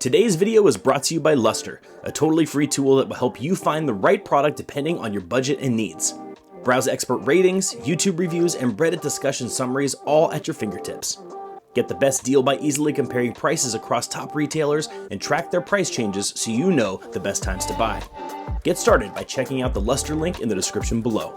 Today's video is brought to you by Lustre, a totally free tool that will help you find the right product depending on your budget and needs. Browse expert ratings, YouTube reviews, and Reddit discussion summaries all at your fingertips. Get the best deal by easily comparing prices across top retailers and track their price changes so you know the best times to buy. Get started by checking out the Lustre link in the description below.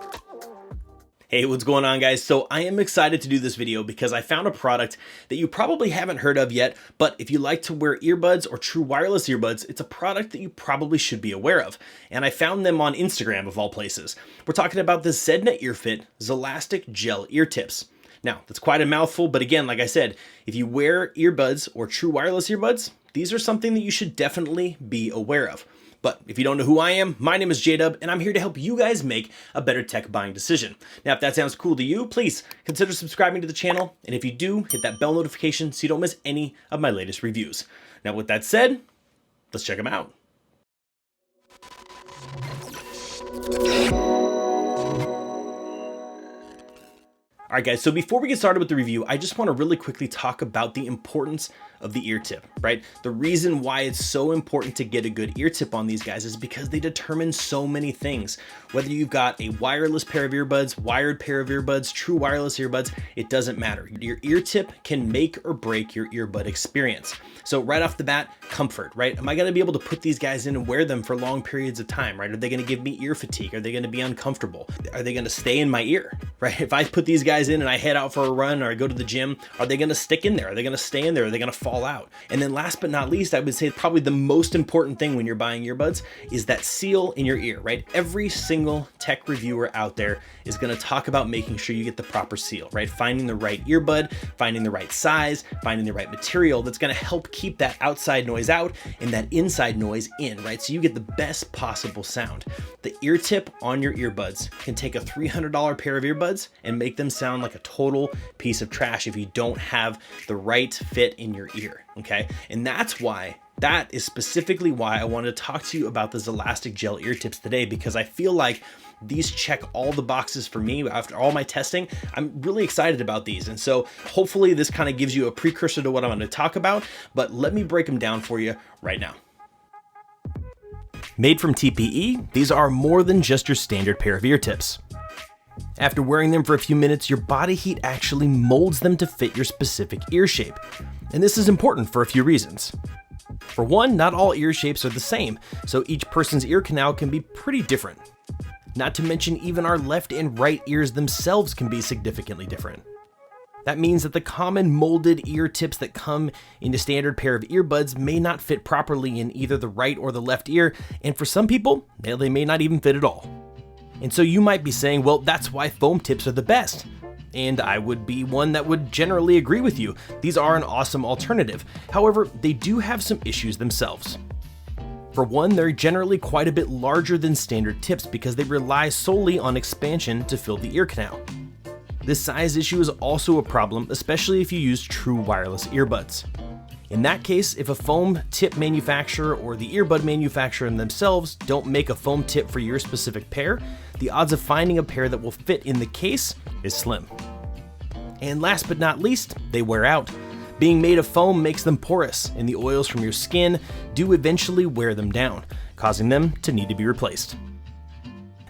Hey, what's going on, guys? So I am excited to do this video because I found a product that you probably haven't heard of yet, but if you like to wear earbuds or true wireless earbuds, it's a product that you probably should be aware of. And I found them on Instagram of all places. We're talking about the SednaEarfit XELASTEC Gel Ear Tips. Now, that's quite a mouthful, but again, like I said, if you wear earbuds or true wireless earbuds, these are something that you should definitely be aware of. But if you don't know who I am, my name is JDubb, and I'm here to help you guys make a better tech buying decision. Now, if that sounds cool to you, please consider subscribing to the channel. And if you do, hit that bell notification so you don't miss any of my latest reviews. Now, with that said, let's check them out. All right, guys, so before we get started with the review, I just want to really quickly talk about the importance of the ear tip, right? The reason why it's so important to get a good ear tip on these guys is because they determine so many things. Whether you've got a wireless pair of earbuds, wired pair of earbuds, true wireless earbuds, it doesn't matter. Your ear tip can make or break your earbud experience. So right off the bat, comfort, right? Am I going to be able to put these guys in and wear them for long periods of time, right? Are they going to give me ear fatigue? Are they going to be uncomfortable? Are they going to stay in my ear, right? If I put these guys in and I head out for a run or I go to the gym, are they going to stick in there? Are they going to stay in there? Are they going to fall out? And then last but not least, I would say probably the most important thing when you're buying earbuds is that seal in your ear, right? Every single tech reviewer out there is going to talk about making sure you get the proper seal, right? Finding the right earbud, finding the right size, finding the right material that's going to help keep that outside noise out and that inside noise in, right? So you get the best possible sound. The ear tip on your earbuds can take a $300 pair of earbuds and make them sound like a total piece of trash if you don't have the right fit in your ear, okay? And that is specifically why I wanted to talk to you about the XELASTEC Gel Ear Tips today, because I feel like these check all the boxes for me. After all my testing, I'm really excited about these. And so hopefully this kind of gives you a precursor to what I'm going to talk about, but let me break them down for you right now. Made from TPE, these are more than just your standard pair of ear tips. After wearing them for a few minutes, your body heat actually molds them to fit your specific ear shape. And this is important for a few reasons. For one, not all ear shapes are the same, so each person's ear canal can be pretty different. Not to mention, even our left and right ears themselves can be significantly different. That means that the common molded ear tips that come in a standard pair of earbuds may not fit properly in either the right or the left ear, and for some people, they may not even fit at all. And so you might be saying, well, that's why foam tips are the best. And I would be one that would generally agree with you. These are an awesome alternative. However, they do have some issues themselves. For one, they're generally quite a bit larger than standard tips because they rely solely on expansion to fill the ear canal. This size issue is also a problem, especially if you use true wireless earbuds. In that case, if a foam tip manufacturer or the earbud manufacturer themselves don't make a foam tip for your specific pair, the odds of finding a pair that will fit in the case is slim. And last but not least, they wear out. Being made of foam makes them porous, and the oils from your skin do eventually wear them down, causing them to need to be replaced.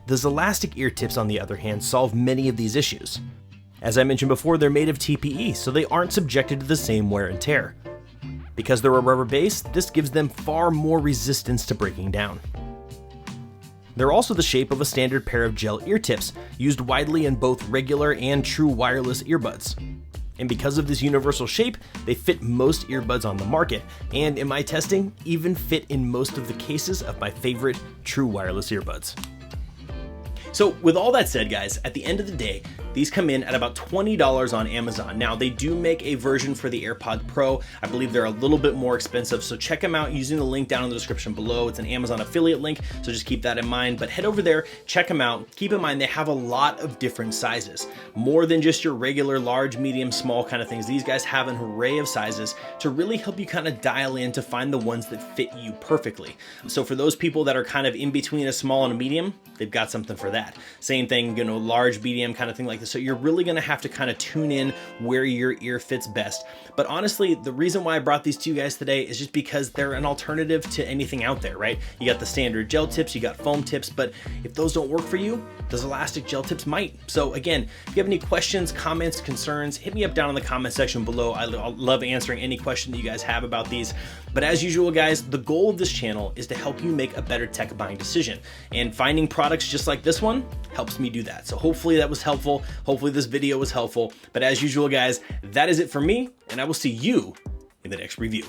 The XELASTEC ear tips, on the other hand, solve many of these issues. As I mentioned before, they're made of TPE, so they aren't subjected to the same wear and tear. Because they're a rubber base, this gives them far more resistance to breaking down. They're also the shape of a standard pair of gel ear tips, used widely in both regular and true wireless earbuds. And because of this universal shape, they fit most earbuds on the market, and in my testing, even fit in most of the cases of my favorite true wireless earbuds. So with all that said, guys, at the end of the day, these come in at about $20 on Amazon. Now, they do make a version for the AirPod Pro. I believe they're a little bit more expensive, so check them out using the link down in the description below. It's an Amazon affiliate link, so just keep that in mind. But head over there, check them out. Keep in mind, they have a lot of different sizes. More than just your regular large, medium, small kind of things. These guys have an array of sizes to really help you kind of dial in to find the ones that fit you perfectly. So for those people that are kind of in between a small and a medium, they've got something for that. Same thing, large, medium kind of thing like this. So you're really gonna have to kind of tune in where your ear fits best. But honestly, the reason why I brought these to you guys today is just because they're an alternative to anything out there, right? You got the standard gel tips, you got foam tips, but if those don't work for you, those elastic gel tips might. So again, if you have any questions, comments, concerns, hit me up down in the comment section below. I love answering any question that you guys have about these. But as usual, guys, the goal of this channel is to help you make a better tech buying decision. And finding products just like this one helps me do that. So hopefully that was helpful. Hopefully this video was helpful. But as usual, guys, that is it for me, and I will see you in the next review.